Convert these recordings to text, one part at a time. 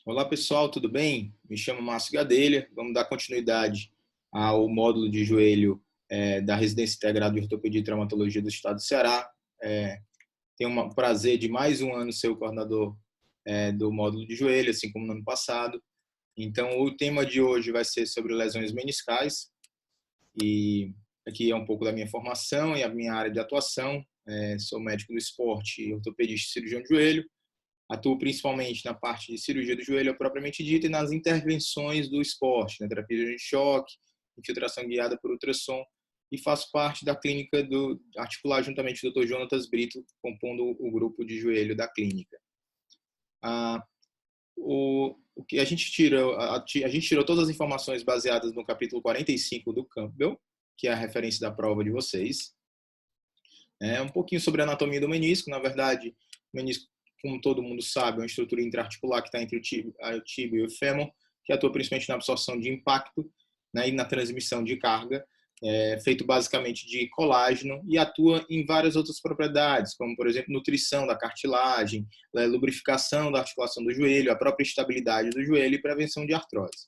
Olá pessoal, tudo bem? Me chamo Márcio Gadelha. Vamos dar continuidade ao módulo de joelho da Residência Integrada de Ortopedia e Traumatologia do Estado do Ceará. Tenho o prazer de mais um ano ser o coordenador do módulo de joelho, assim como no ano passado. Então, o tema de hoje vai ser sobre lesões meniscais. E aqui é um pouco da minha formação e a minha área de atuação. Sou médico do esporte, ortopedista e cirurgião de joelho. Atuo principalmente na parte de cirurgia do joelho propriamente dita e nas intervenções do esporte, na terapia de choque, infiltração guiada por ultrassom, e faço parte da clínica articular juntamente com o Dr. Jonatas Brito, compondo o grupo de joelho da clínica. O que a gente tirou todas as informações baseadas no capítulo 45 do Campbell, que é a referência da prova de vocês. Um pouquinho sobre a anatomia do menisco. Na verdade, o menisco, como todo mundo sabe, é uma estrutura intraarticular que está entre o tíbio e o fêmur, que atua principalmente na absorção de impacto, né, e na transmissão de carga, feito basicamente de colágeno, e atua em várias outras propriedades, como, por exemplo, nutrição da cartilagem, lubrificação da articulação do joelho, a própria estabilidade do joelho e prevenção de artrose.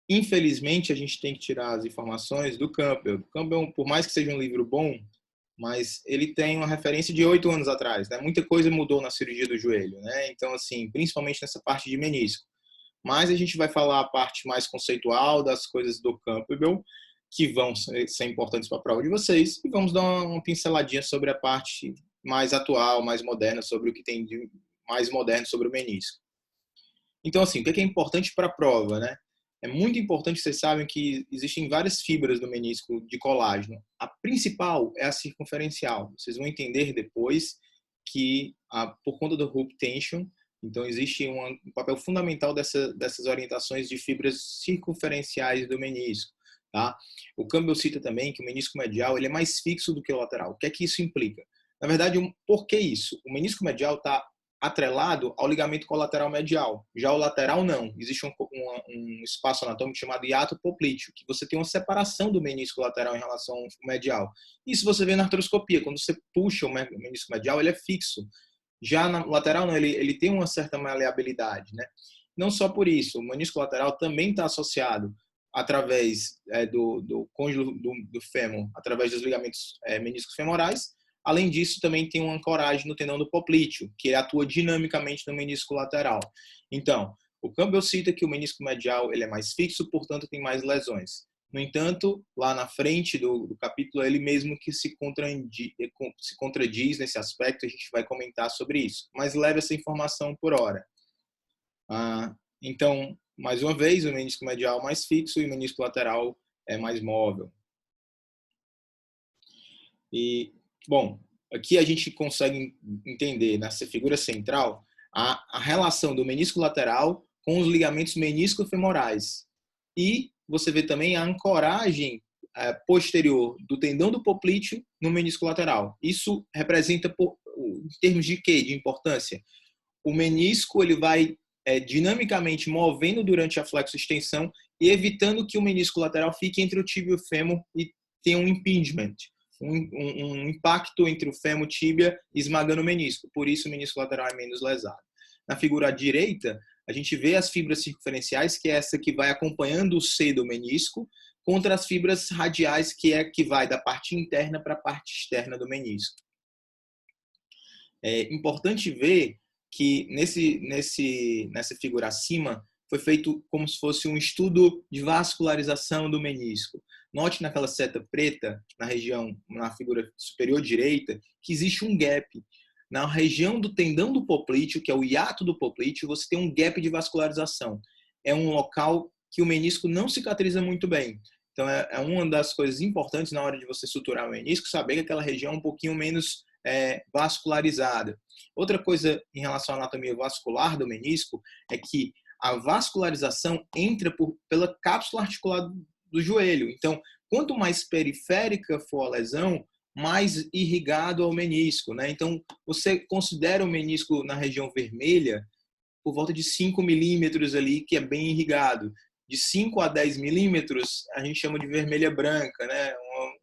Infelizmente, a gente tem que tirar as informações do Campbell. Campbell, por mais que seja um livro bom, mas ele tem uma referência de 8 anos atrás, né? Muita coisa mudou na cirurgia do joelho, né? Então, assim, principalmente nessa parte de menisco. Mas a gente vai falar a parte mais conceitual das coisas do Campbell, que vão ser importantes para a prova de vocês, e vamos dar uma pinceladinha sobre a parte mais atual, mais moderna, sobre o que tem de mais moderno sobre o menisco. Então, assim, o que é importante para a prova, né? É muito importante, vocês sabem que existem várias fibras do menisco de colágeno. A principal é a circunferencial. Vocês vão entender depois que, por conta do hook tension, então existe um papel fundamental dessas orientações de fibras circunferenciais do menisco. Tá? O Campbell cita também que o menisco medial ele é mais fixo do que o lateral. O que é que isso implica? Na verdade, por que isso? O menisco medial está atrelado ao ligamento colateral medial. Já o lateral não. Existe um espaço anatômico chamado hiato poplíteo, que você tem uma separação do menisco lateral em relação ao medial. Isso você vê na artroscopia. Quando você puxa o menisco medial, ele é fixo. Já na lateral não, ele tem uma certa maleabilidade, né? Não só por isso, o menisco lateral também está associado através do cônjuge do fêmur, através dos ligamentos meniscos femorais. Além disso, também tem uma ancoragem no tendão do poplíteo, que atua dinamicamente no menisco lateral. Então, o Campbell cita que o menisco medial ele é mais fixo, portanto, tem mais lesões. No entanto, lá na frente do capítulo, ele mesmo que se contradiz nesse aspecto, a gente vai comentar sobre isso. Mas leve essa informação por hora. Então, mais uma vez, o menisco medial é mais fixo e o menisco lateral é mais móvel. E bom, aqui a gente consegue entender nessa figura central a relação do menisco lateral com os ligamentos menisco-femorais. E você vê também a ancoragem posterior do tendão do poplíteo no menisco lateral. Isso representa, em termos de quê? De importância? O menisco ele vai dinamicamente movendo durante a flexo-extensão e evitando que o menisco lateral fique entre o tíbio e o fêmur e tenha um impingement. Um impacto entre o fêmur e o tíbia esmagando o menisco. Por isso, o menisco lateral é menos lesado. Na figura à direita, a gente vê as fibras circunferenciais, que é essa que vai acompanhando o C do menisco, contra as fibras radiais, que vai da parte interna para a parte externa do menisco. É importante ver que nessa figura acima foi feito como se fosse um estudo de vascularização do menisco. Note naquela seta preta, na figura superior direita, que existe um gap. Na região do tendão do poplíteo, que é o hiato do poplíteo, você tem um gap de vascularização. É um local que o menisco não cicatriza muito bem. Então, é uma das coisas importantes na hora de você suturar o menisco, saber que aquela região é um pouquinho menos vascularizada. Outra coisa em relação à anatomia vascular do menisco é que a vascularização entra pela cápsula articular do joelho. Então, quanto mais periférica for a lesão, mais irrigado é o menisco, né? Então, você considera o menisco na região vermelha por volta de 5 milímetros ali, que é bem irrigado. De 5 a 10 milímetros, a gente chama de vermelha branca, né?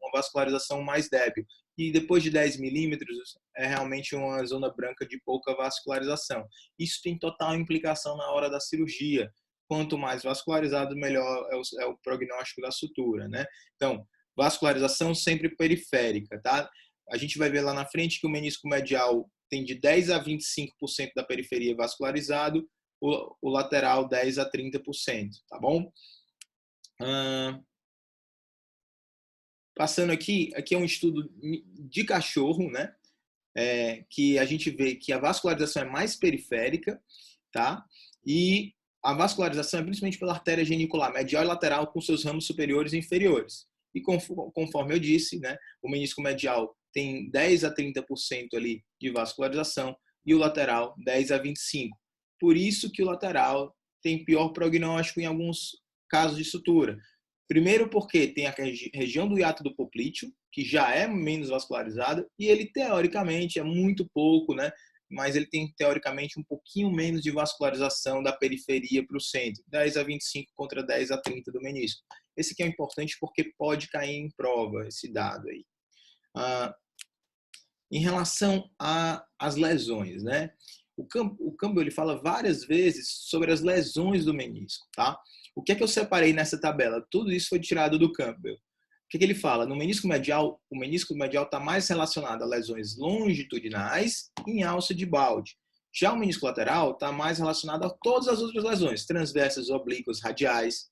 Uma vascularização mais débil. e depois de 10 milímetros é realmente uma zona branca de pouca vascularização. Isso tem total implicação na hora da cirurgia. Quanto mais vascularizado, melhor é o prognóstico da sutura, né? Então, vascularização sempre periférica, tá? A gente vai ver lá na frente que o menisco medial tem de 10 a 25% da periferia vascularizado, o lateral 10 a 30%, tá bom? Passando aqui é um estudo de cachorro, né? Que a gente vê que a vascularização é mais periférica, tá? E a vascularização é principalmente pela artéria genicular medial e lateral com seus ramos superiores e inferiores. E conforme eu disse, né, o menisco medial tem 10 a 30% ali de vascularização e o lateral 10 a 25%. Por isso que o lateral tem pior prognóstico em alguns casos de sutura. Primeiro porque tem a região do hiato do poplíteo, que já é menos vascularizada, e ele teoricamente é muito pouco, né? Mas ele tem teoricamente um pouquinho menos de vascularização da periferia para o centro, 10 a 25 contra 10 a 30 do menisco. Esse aqui é importante porque pode cair em prova esse dado aí. Em relação às lesões, né? O Campbell ele fala várias vezes sobre as lesões do menisco, tá? O que é que eu separei nessa tabela? Tudo isso foi tirado do Campbell. O que é que ele fala? No menisco medial, o menisco medial está mais relacionado a lesões longitudinais em alça de balde. Já o menisco lateral está mais relacionado a todas as outras lesões, transversas, oblíquas, radiais.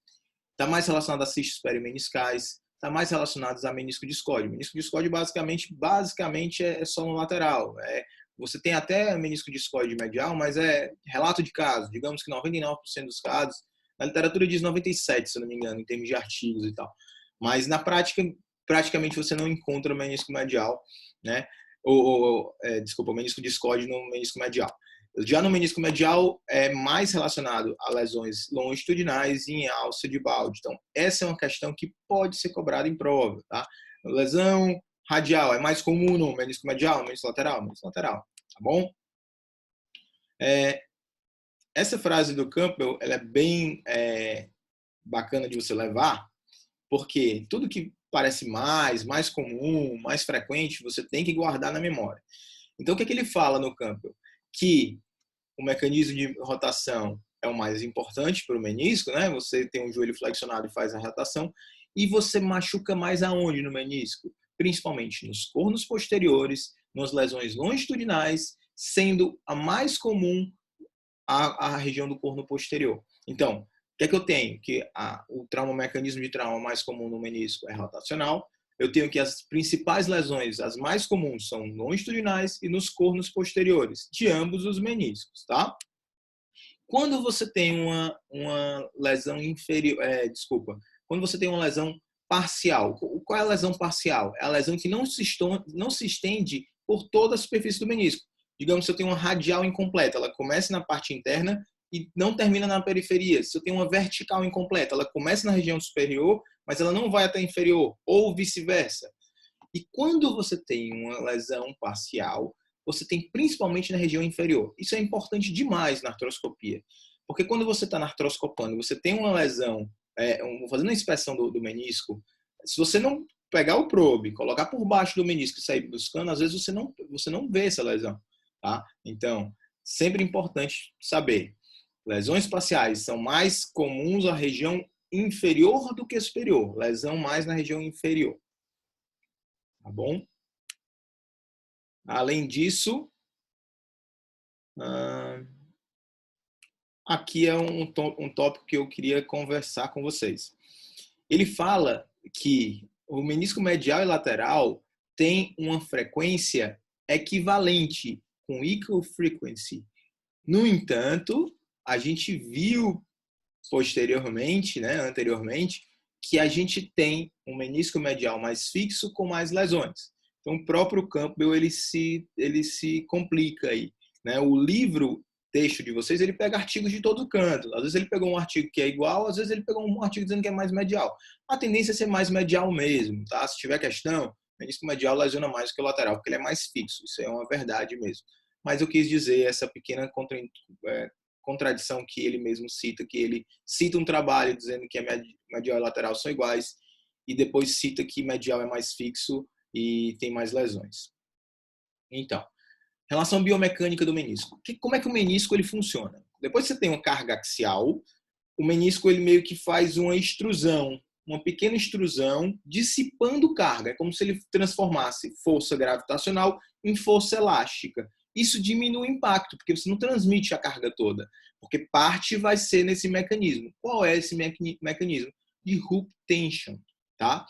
Está mais relacionado a cistos perimeniscais, está mais relacionado a menisco discóide. Menisco discóide basicamente é só no lateral. Você tem até menisco discóide medial, mas é relato de casos. Digamos que 99% dos casos, na literatura diz 97%, se eu não me engano, em termos de artigos e tal. Mas na prática, praticamente você não encontra menisco medial, né? Desculpa, menisco discóide no menisco medial. Já no menisco medial é mais relacionado a lesões longitudinais e em alça de balde. Então, essa é uma questão que pode ser cobrada em prova, tá? Lesão radial é mais comum no menisco medial, menisco lateral, tá bom? Essa frase do Campbell, ela é bem bacana de você levar, porque tudo que parece mais comum, mais frequente, você tem que guardar na memória. Então, o que é que ele fala no Campbell? Que o mecanismo de rotação é o mais importante para o menisco, né? Você tem um joelho flexionado e faz a rotação, e você machuca mais aonde no menisco? Principalmente nos cornos posteriores, nas lesões longitudinais, sendo a mais comum a região do corno posterior. Então, o que é que eu tenho? Que o mecanismo de trauma mais comum no menisco é rotacional. Eu tenho que as principais lesões, as mais comuns, são longitudinais e nos cornos posteriores, de ambos os meniscos, tá? Quando você tem uma lesão inferior, quando você tem uma lesão parcial, qual é a lesão parcial? É a lesão que não se estende por toda a superfície do menisco. Digamos, se eu tenho uma radial incompleta, ela começa na parte interna e não termina na periferia. Se eu tenho uma vertical incompleta, ela começa na região superior, mas ela não vai até a inferior, ou vice-versa. E quando você tem uma lesão parcial, você tem principalmente na região inferior. Isso é importante demais na artroscopia, porque quando você está na artroscopando, você tem uma lesão, fazendo uma inspeção do menisco, se você não pegar o probe, colocar por baixo do menisco e sair buscando, às vezes você não vê essa lesão, tá? Então, sempre importante saber. Lesões parciais são mais comuns na região inferior do que superior. Lesão mais na região inferior. Tá bom? Além disso, aqui é um tópico que eu queria conversar com vocês. Ele fala que o menisco medial e lateral tem uma frequência equivalente, com equal frequency. No entanto, a gente viu posteriormente, né, anteriormente, que a gente tem um menisco medial mais fixo com mais lesões. Então, o próprio Campbell ele se complica aí, né? O livro texto de vocês, ele pega artigos de todo canto. Às vezes ele pegou um artigo que é igual, às vezes ele pegou um artigo dizendo que é mais medial. A tendência é ser mais medial mesmo, tá? Se tiver questão, o menisco medial lesiona mais do que o lateral, porque ele é mais fixo. Isso é uma verdade mesmo. Mas eu quis dizer essa pequena contradição que ele mesmo cita, que ele cita um trabalho dizendo que a medial e lateral são iguais, e depois cita que medial é mais fixo e tem mais lesões. Então, relação biomecânica do menisco. Como é que o menisco ele funciona? Depois que você tem uma carga axial, o menisco ele meio que faz uma extrusão, uma pequena extrusão, dissipando carga. É como se ele transformasse força gravitacional em força elástica. Isso diminui o impacto, porque você não transmite a carga toda, porque parte vai ser nesse mecanismo. Qual é esse mecanismo? De hook tension, tá?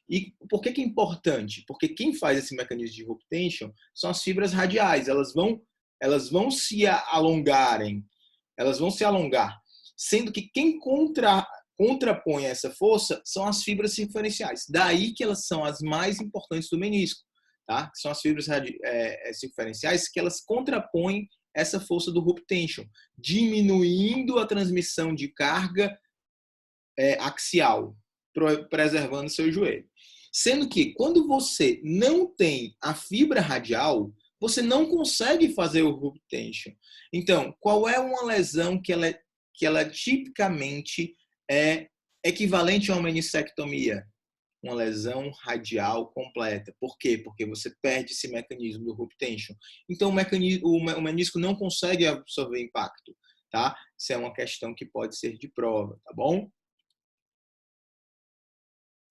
E por que é importante? Porque quem faz esse mecanismo de hook tension são as fibras radiais. Elas vão se alongarem, elas vão se alongar, sendo que quem contrapõe essa força são as fibras circunferenciais. Daí que elas são as mais importantes do menisco, tá? São as fibras circunferenciais que elas contrapõem essa força do hook tension, diminuindo a transmissão de carga axial, preservando seu joelho. Sendo que quando você não tem a fibra radial, você não consegue fazer o hook tension. Então, qual é uma lesão que ela tipicamente é equivalente a uma meniscectomia? Uma lesão radial completa. Por quê? Porque você perde esse mecanismo do hook tension. Então, o menisco não consegue absorver impacto, tá? Isso é uma questão que pode ser de prova, tá bom?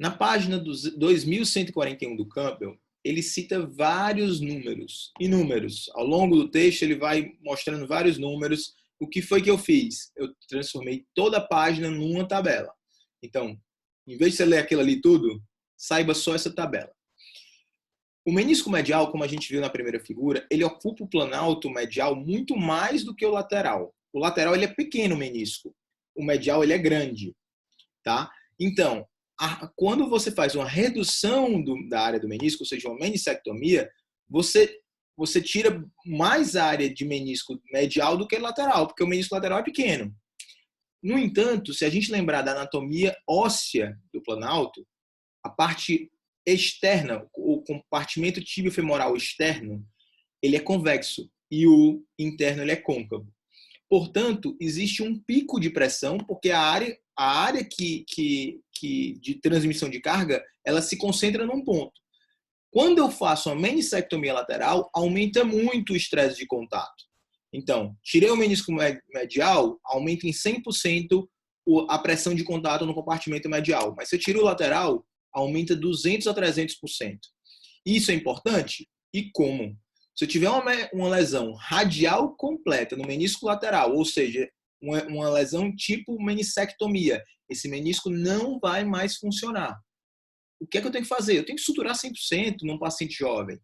Na página 2141 do Campbell, ele cita vários números, inúmeros. Ao longo do texto, ele vai mostrando vários números. O que foi que eu fiz? Eu transformei toda a página numa tabela. Então, em vez de você ler aquilo ali tudo, saiba só essa tabela. O menisco medial, como a gente viu na primeira figura, ele ocupa o planalto medial muito mais do que o lateral. O lateral ele é pequeno, o menisco. O medial ele é grande, tá? Então, quando você faz uma redução da área do menisco, ou seja, uma meniscectomia, você tira mais área de menisco medial do que lateral, porque o menisco lateral é pequeno. No entanto, se a gente lembrar da anatomia óssea do planalto, a parte externa, o compartimento tibiofemoral externo, ele é convexo e o interno ele é côncavo. Portanto, existe um pico de pressão, porque a área de transmissão de carga, ela se concentra num ponto. Quando eu faço uma meniscectomia lateral, aumenta muito o estresse de contato. Então, tirei o menisco medial, aumenta em 100% a pressão de contato no compartimento medial. Mas se eu tiro o lateral, aumenta 200 a 300%. Isso é importante? E como? Se eu tiver uma lesão radial completa no menisco lateral, ou seja, uma lesão tipo meniscectomia, esse menisco não vai mais funcionar. O que é que eu tenho que fazer? Eu tenho que suturar 100% num paciente jovem.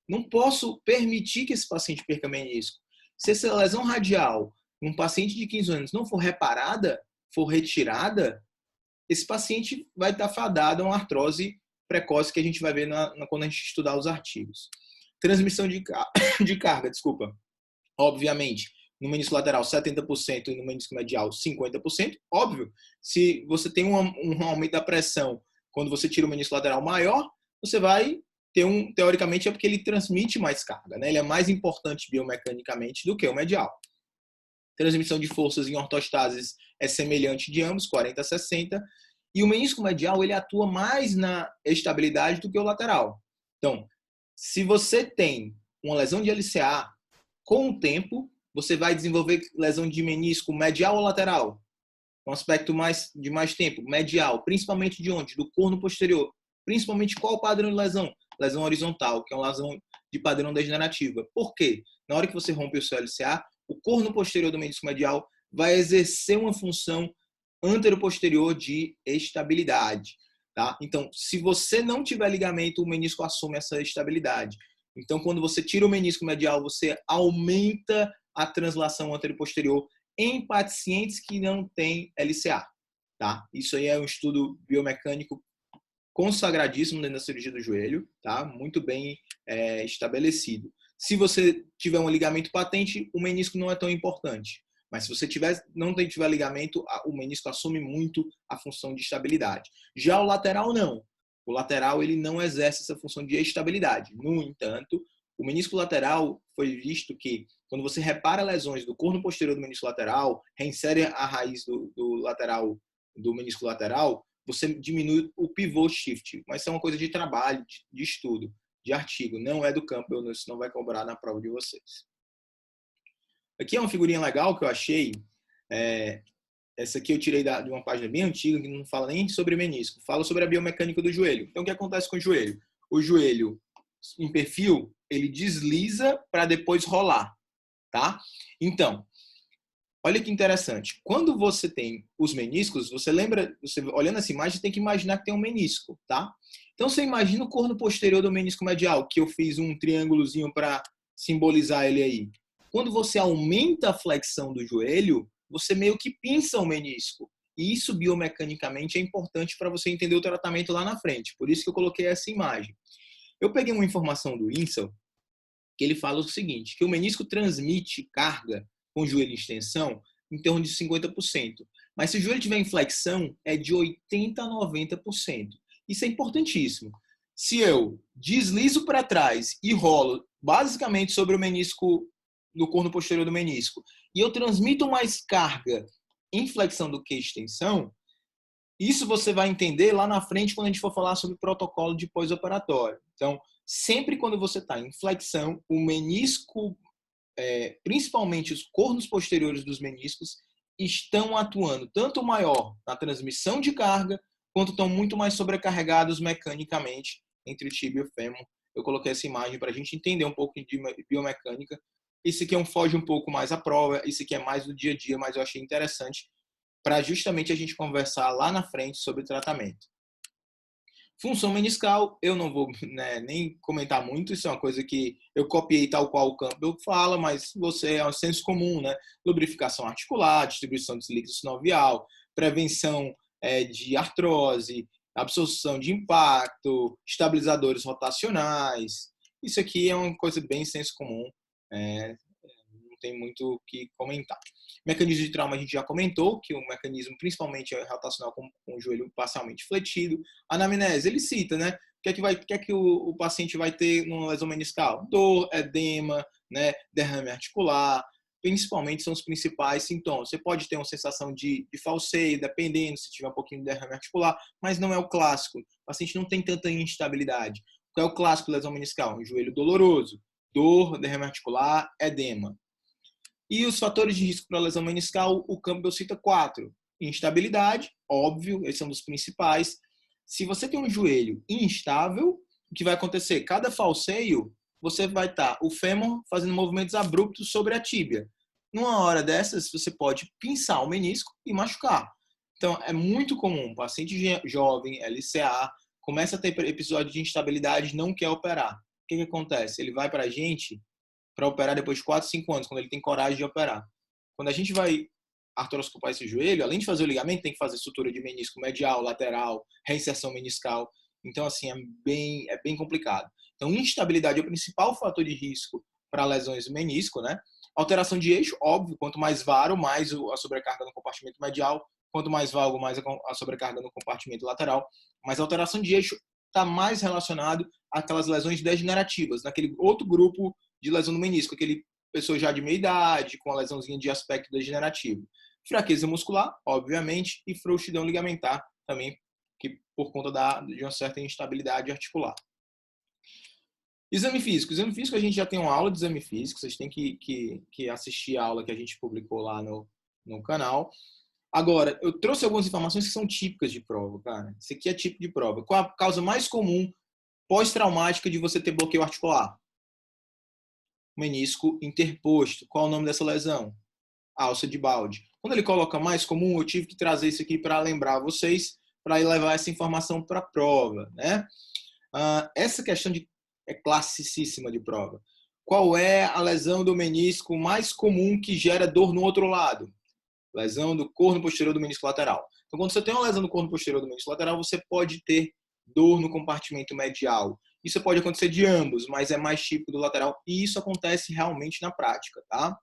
Não posso permitir que esse paciente perca menisco. Se essa lesão radial num paciente de 15 anos não for reparada, for retirada, esse paciente vai estar fadado a uma artrose precoce que a gente vai ver quando a gente estudar os artigos. Transmissão de carga, desculpa. Obviamente, no menisco lateral 70% e no menisco medial 50%. Óbvio, se você tem um aumento da pressão quando você tira o menisco lateral maior, você vai ter teoricamente é porque ele transmite mais carga, né? Ele é mais importante biomecanicamente do que o medial. Transmissão de forças em ortostases é semelhante de ambos, 40 a 60. E o menisco medial ele atua mais na estabilidade do que o lateral. Então, se você tem uma lesão de LCA, com o tempo, você vai desenvolver lesão de menisco medial ou lateral? Um aspecto de mais tempo, medial, principalmente de onde? Do corno posterior. Principalmente qual padrão de lesão? Lesão horizontal, que é uma lesão de padrão degenerativa. Por quê? Na hora que você rompe o seu LCA, o corno posterior do menisco medial vai exercer uma função anteroposterior de estabilidade, tá? Então, se você não tiver ligamento, o menisco assume essa estabilidade. Então, quando você tira o menisco medial, você aumenta a translação anteroposterior em pacientes que não têm LCA, tá? Isso aí é um estudo biomecânico consagradíssimo dentro da cirurgia do joelho, tá? Muito bem estabelecido. Se você tiver um ligamento patente, o menisco não é tão importante. Mas se você não tiver ligamento, o menisco assume muito a função de estabilidade. Já o lateral, não. O lateral ele não exerce essa função de estabilidade. No entanto, o menisco lateral foi visto que, quando você repara lesões do corno posterior do menisco lateral, reinsere a raiz do lateral, do menisco lateral, você diminui o pivô shift. Mas isso é uma coisa de trabalho, de estudo, de artigo. Não é do Campbell, isso não vai cobrar na prova de vocês. Aqui é uma figurinha legal que eu achei. Essa aqui eu tirei de uma página bem antiga, que não fala nem sobre menisco, fala sobre a biomecânica do joelho. Então, o que acontece com o joelho? O joelho, em perfil, ele desliza para depois rolar, tá? Então, olha que interessante. Quando você tem os meniscos, você lembra, você olhando essa imagem, tem que imaginar que tem um menisco, tá? Então, você imagina o corno posterior do menisco medial, que eu fiz um triângulozinho para simbolizar ele aí. Quando você aumenta a flexão do joelho, você meio que pinça o menisco. E isso, biomecanicamente, é importante para você entender o tratamento lá na frente. Por isso que eu coloquei essa imagem. Eu peguei uma informação do Insel, que ele fala o seguinte, que o menisco transmite carga com o joelho em extensão em torno de 50%. Mas se o joelho tiver em flexão, é de 80% a 90%. Isso é importantíssimo. Se eu deslizo para trás e rolo basicamente sobre o menisco, no corno posterior do menisco, e eu transmito mais carga em flexão do que extensão, isso você vai entender lá na frente quando a gente for falar sobre protocolo de pós-operatório. Então, sempre quando você está em flexão, o menisco, principalmente os cornos posteriores dos meniscos, estão atuando tanto maior na transmissão de carga, quanto estão muito mais sobrecarregados mecanicamente entre o tíbio e o fêmur. Eu coloquei essa imagem para a gente entender um pouco de biomecânica. Isso aqui foge um pouco mais à prova, isso aqui é mais do dia a dia, mas eu achei interessante para justamente a gente conversar lá na frente sobre tratamento. Função meniscal, eu não vou nem comentar muito, isso é uma coisa que eu copiei tal qual o Campbell fala, mas você é um senso comum, né? Lubrificação articular, distribuição de líquido sinovial, prevenção de artrose, absorção de impacto, estabilizadores rotacionais. Isso aqui é uma coisa bem senso comum, não tem muito o que comentar. Mecanismo de trauma a gente já comentou, que o mecanismo principalmente é rotacional com o joelho parcialmente fletido. Anamnese, ele cita, né? O que é que o paciente vai ter numa lesão meniscal? Dor, edema, né? Derrame articular, principalmente são os principais sintomas. Você pode ter uma sensação de falseio, dependendo se tiver um pouquinho de derrame articular, mas não é o clássico. O paciente não tem tanta instabilidade. Qual é o clássico da lesão meniscal? Um joelho doloroso, dor, derrame articular, edema. E os fatores de risco para lesão meniscal, o Campbell cita 4. Instabilidade, óbvio, esses são dos principais. Se você tem um joelho instável, o que vai acontecer? Cada falseio, você vai estar o fêmur fazendo movimentos abruptos sobre a tíbia. Numa hora dessas, você pode pinçar o menisco e machucar. Então, é muito comum, paciente jovem, LCA, começa a ter episódio de instabilidade, não quer operar. O que acontece? Ele vai para a gente para operar depois de 4, 5 anos, quando ele tem coragem de operar. Quando a gente vai artroscopar esse joelho, além de fazer o ligamento, tem que fazer sutura de menisco medial, lateral, reinserção meniscal. Então, assim, é bem complicado. Então, instabilidade é o principal fator de risco para lesões do menisco, né? Alteração de eixo, óbvio, quanto mais varo, mais a sobrecarga no compartimento medial, quanto mais valgo, mais a sobrecarga no compartimento lateral. Mas a alteração de eixo está mais relacionado àquelas lesões degenerativas, naquele outro grupo de lesão no menisco, aquele pessoa já de meia idade, com uma lesãozinha de aspecto degenerativo. Fraqueza muscular, obviamente, e frouxidão ligamentar também, que por conta de uma certa instabilidade articular. Exame físico. Exame físico, a gente já tem uma aula de exame físico, vocês têm que assistir a aula que a gente publicou lá no canal. Agora, eu trouxe algumas informações que são típicas de prova, cara. Isso aqui é típico de prova. Qual a causa mais comum pós-traumática de você ter bloqueio articular? Menisco interposto. Qual é o nome dessa lesão? Alça de Balde. Quando ele coloca mais comum, eu tive que trazer isso aqui para lembrar vocês, para levar essa informação para a prova, né? Essa questão é classicíssima de prova. Qual é a lesão do menisco mais comum que gera dor no outro lado? Lesão do corno posterior do menisco lateral. Então, quando você tem uma lesão no corno posterior do menisco lateral, você pode ter dor no compartimento medial. Isso pode acontecer de ambos, mas é mais típico do lateral. E isso acontece realmente na prática, tá?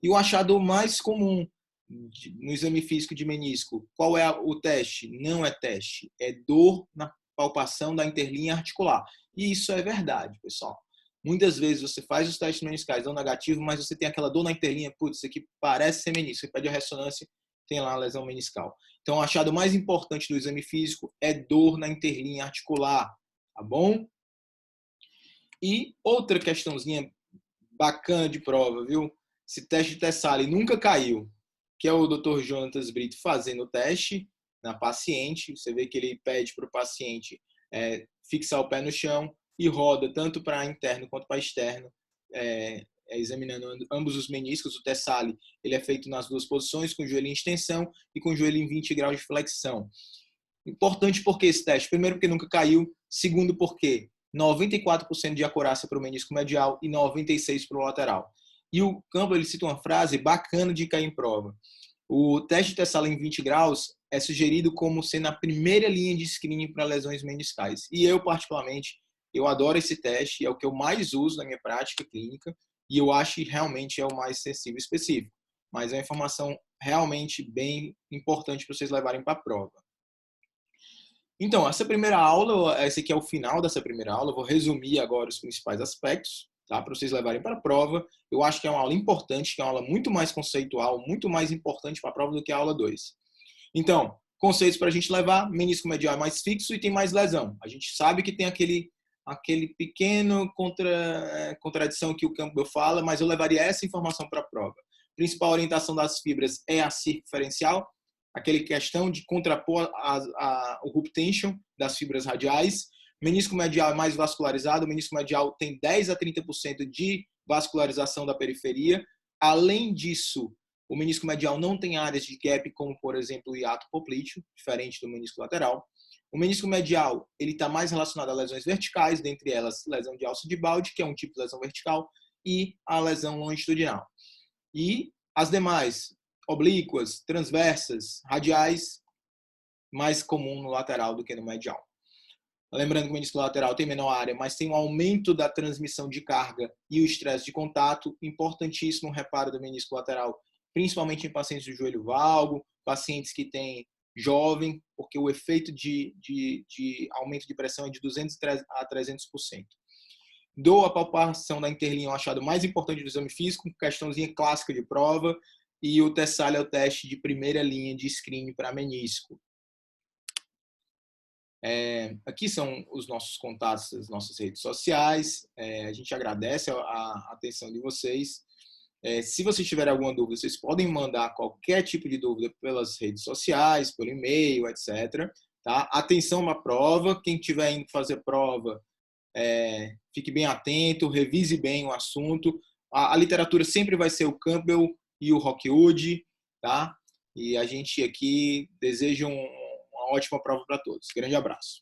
E o achado mais comum no exame físico de menisco, qual é o teste? Não é teste, é dor na palpação da interlinha articular. E isso é verdade, pessoal. Muitas vezes você faz os testes meniscais, dão negativo, mas você tem aquela dor na interlinha, putz, isso aqui parece ser menisco. Você pede a ressonância tem lá a lesão meniscal. Então, o achado mais importante do exame físico é dor na interlinha articular, tá bom? E outra questãozinha bacana de prova, viu? Esse teste de Tesalli nunca caiu, que é o Dr. Jonatas Brito fazendo o teste na paciente. Você vê que ele pede para o paciente fixar o pé no chão e roda tanto para interno quanto para externo, examinando ambos os meniscos. O Tesalli ele é feito nas duas posições, com o joelho em extensão e com o joelho em 20 graus de flexão. Importante porque esse teste? Primeiro, porque nunca caiu. Segundo, porque 94% de acurácia para o menisco medial e 96% para o lateral. E o Campbell ele cita uma frase bacana de cair em prova. O teste de Tesalli em 20 graus é sugerido como sendo a primeira linha de screening para lesões meniscais. E eu, particularmente, eu adoro esse teste, é o que eu mais uso na minha prática clínica e eu acho que realmente é o mais sensível e específico. Mas é uma informação realmente bem importante para vocês levarem para a prova. Então, essa primeira aula, esse aqui é o final dessa primeira aula, eu vou resumir agora os principais aspectos, tá? Para vocês levarem para a prova. Eu acho que é uma aula importante, que é uma aula muito mais conceitual, muito mais importante para a prova do que a aula 2. Então, conceitos para a gente levar: menisco medial é mais fixo e tem mais lesão. A gente sabe que tem aquele pequeno contradição que o Campbell fala, mas eu levaria essa informação para a prova. Principal orientação das fibras é a circunferencial, aquela questão de contrapor o hoop tension das fibras radiais. Menisco medial é mais vascularizado, o menisco medial tem 10 a 30% de vascularização da periferia. Além disso, o menisco medial não tem áreas de gap, como, por exemplo, o hiato poplíteo, diferente do menisco lateral. O menisco medial ele está mais relacionado a lesões verticais, dentre elas lesão de alça de balde, que é um tipo de lesão vertical, e a lesão longitudinal. E as demais, oblíquas, transversas, radiais, mais comum no lateral do que no medial. Lembrando que o menisco lateral tem menor área, mas tem um aumento da transmissão de carga e o estresse de contato. Importantíssimo o reparo do menisco lateral, principalmente em pacientes de joelho valgo, pacientes que têm jovem, porque o efeito de aumento de pressão é de 200 a 300%. Dou a palpação da interlinha, o achado mais importante do exame físico, questãozinha clássica de prova, e o Tesalli é o teste de primeira linha de screening para menisco. Aqui são os nossos contatos, as nossas redes sociais. A gente agradece a atenção de vocês. Se vocês tiverem alguma dúvida, vocês podem mandar qualquer tipo de dúvida pelas redes sociais, pelo e-mail, etc. Tá? Atenção na prova. Quem estiver indo fazer prova, fique bem atento, revise bem o assunto. A literatura sempre vai ser o Campbell e o Rockwood, tá? E a gente aqui deseja uma ótima prova para todos. Grande abraço.